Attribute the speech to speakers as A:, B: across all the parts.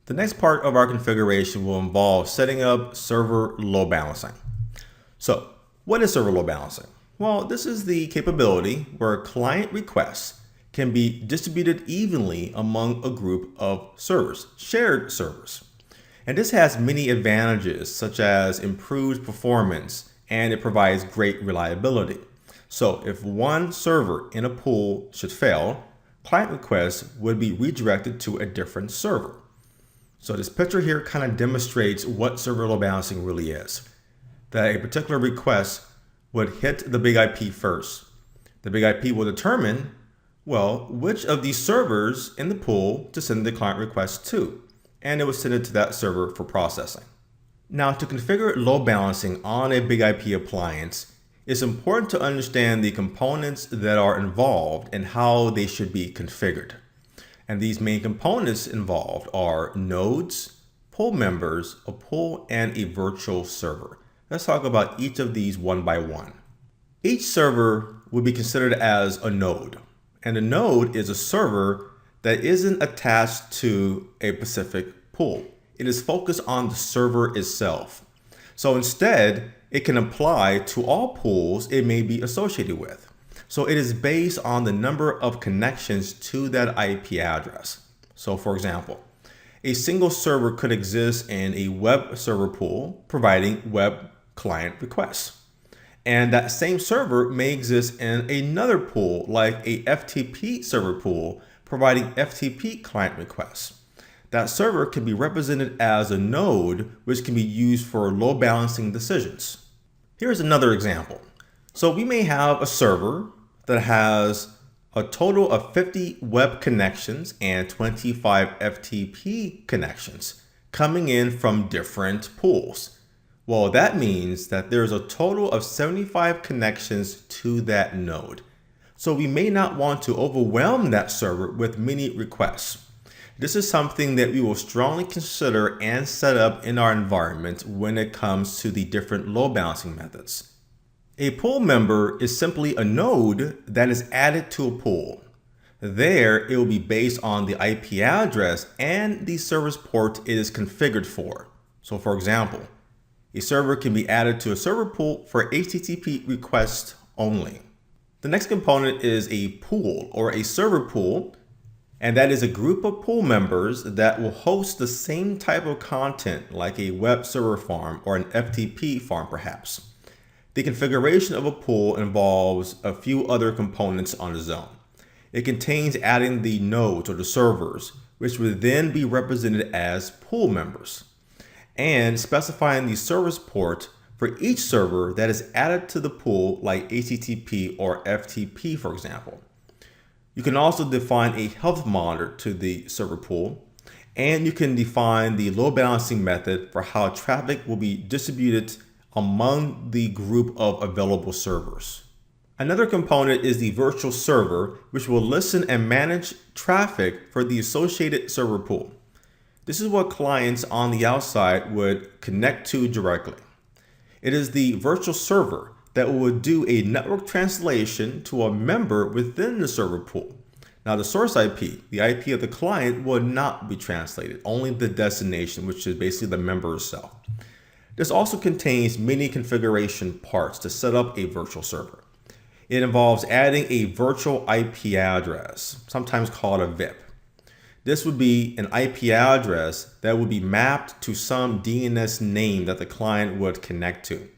A: The next part of our configuration will involve setting up server load balancing. So, what is server load balancing? Well, this is the capability where client requests can be distributed evenly among a group of servers, shared servers. And this has many advantages such as improved performance, and it provides great reliability. So if one server in a pool should fail, client requests would be redirected to a different server. So this picture here kind of demonstrates what server load balancing really is. That a particular request would hit the big IP first. The big IP will determine, well, which of these servers in the pool to send the client request to, and it will send it to that server for processing. Now, to configure load balancing on a big IP appliance, it's important to understand the components that are involved and how they should be configured. And these main components involved are nodes, pool members, a pool, and a virtual server. Let's talk about each of these one by one. Each server would be considered as a node, and a node is a server that isn't attached to a specific pool. It is focused on the server itself. So instead, it can apply to all pools it may be associated with. So it is based on the number of connections to that IP address. So for example, a single server could exist in a web server pool providing web client requests. And that same server may exist in another pool like a FTP server pool providing FTP client requests. That server can be represented as a node, which can be used for load balancing decisions. Here's another example. So we may have a server that has a total of 50 web connections and 25 FTP connections coming in from different pools. Well, that means that there's a total of 75 connections to that node. So we may not want to overwhelm that server with many requests. This is something that we will strongly consider and set up in our environment when it comes to the different load balancing methods. A pool member is simply a node that is added to a pool. There, it will be based on the IP address and the service port it is configured for. So for example, a server can be added to a server pool for HTTP requests only. The next component is a pool or a server pool, and that is a group of pool members that will host the same type of content like a web server farm or an FTP farm perhaps. The configuration of a pool involves a few other components on its own. It contains adding the nodes or the servers, which would then be represented as pool members, and specifying the service port for each server that is added to the pool like HTTP or FTP, for example. You can also define a health monitor to the server pool, and you can define the load balancing method for how traffic will be distributed among the group of available servers. Another component is the virtual server, which will listen and manage traffic for the associated server pool. This is what clients on the outside would connect to directly. It is the virtual server that will do a network translation to a member within the server pool. Now the source IP, the IP of the client, will not be translated, only the destination, which is basically the member itself. This also contains many configuration parts to set up a virtual server. It involves adding a virtual IP address, sometimes called a VIP. This would be an IP address that would be mapped to some DNS name that the client would connect to.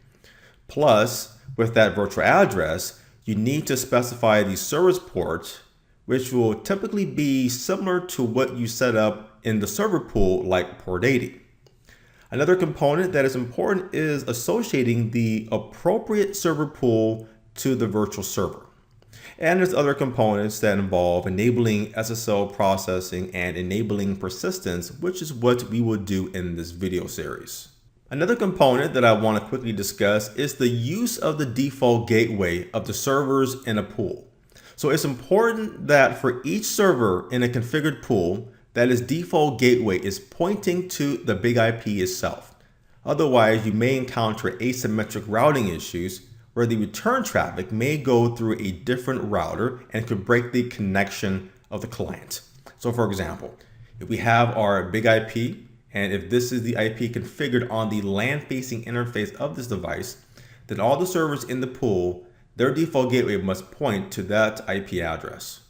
A: Plus, with that virtual address, you need to specify the service port, which will typically be similar to what you set up in the server pool like port 80. Another component that is important is associating the appropriate server pool to the virtual server. And there's other components that involve enabling SSL processing and enabling persistence, which is what we will do in this video series. Another component that I want to quickly discuss is the use of the default gateway of the servers in a pool. So it's important that for each server in a configured pool, that its default gateway is pointing to the big IP itself. Otherwise, you may encounter asymmetric routing issues where the return traffic may go through a different router and could break the connection of the client. So for example, If we have our big IP, and if this is the IP configured on the LAN-facing interface of this device, then all the servers in the pool, their default gateway must point to that IP address.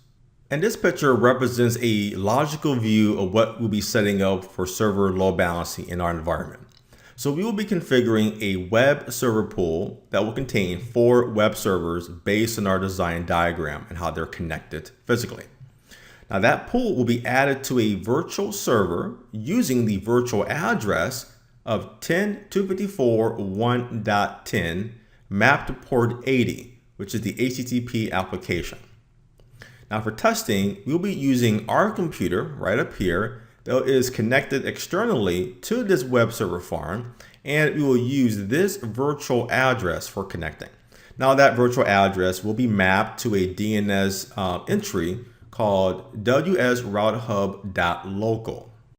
A: And this picture represents a logical view of what we'll be setting up for server load balancing in our environment. So we will be configuring a web server pool that will contain 4 web servers based on our design diagram and how they're connected physically. Now that pool will be added to a virtual server using the virtual address of 10.254.1.10 mapped to port 80, which is the HTTP application. Now for testing, we'll be using our computer right up here that is connected externally to this web server farm, and we will use this virtual address for connecting. Now that virtual address will be mapped to a DNS entry called wsroutehub.local.